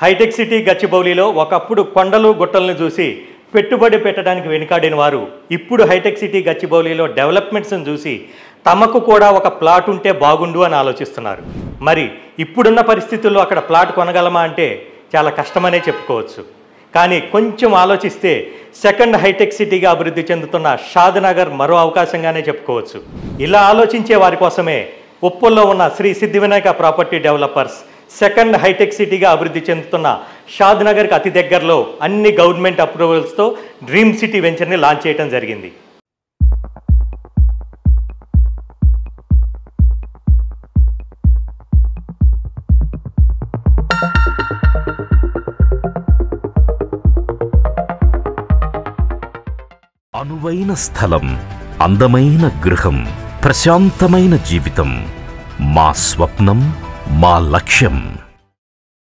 Hitech city గచ్చిబౌలిలో ఒకప్పుడు కొండలు గుట్టలను చూసి పెట్టుబడి పెట్టడానికి వెనుకాడిన వారు ఇప్పుడు హైటెక్ సిటీ గచ్చిబౌలిలో డెవలప్మెంట్స్ని చూసి తమకు కూడా ఒక ప్లాట్ ఉంటే బాగుండు అని ఆలోచిస్తున్నారు. మరి ఇప్పుడున్న పరిస్థితుల్లో అక్కడ ప్లాట్ కొనగలమా అంటే చాలా కష్టమనే చెప్పుకోవచ్చు. కానీ కొంచెం ఆలోచిస్తే సెకండ్ హైటెక్ సిటీగా అభివృద్ధి చెందుతున్న షాద్నగర్ మరో అవకాశంగానే చెప్పుకోవచ్చు. ఇలా ఆలోచించే వారి కోసమే ఉప్పల్లో ఉన్న Shri Siddhivinayak property developers second hitech సిటీగా అభివృద్ధి చెందుతున్న షాద్నగర్కి అతి దగ్గరలో అన్ని గవర్నమెంట్ అప్రూవల్స్తో డ్రీమ్ సిటీ వెంచర్ని లాంచ్ చేయడం జరిగింది. అనువైన స్థలం, అందమైన గృహం, ప్రశాంతమైన జీవితం మా స్వప్నం, మా లక్ష్యం.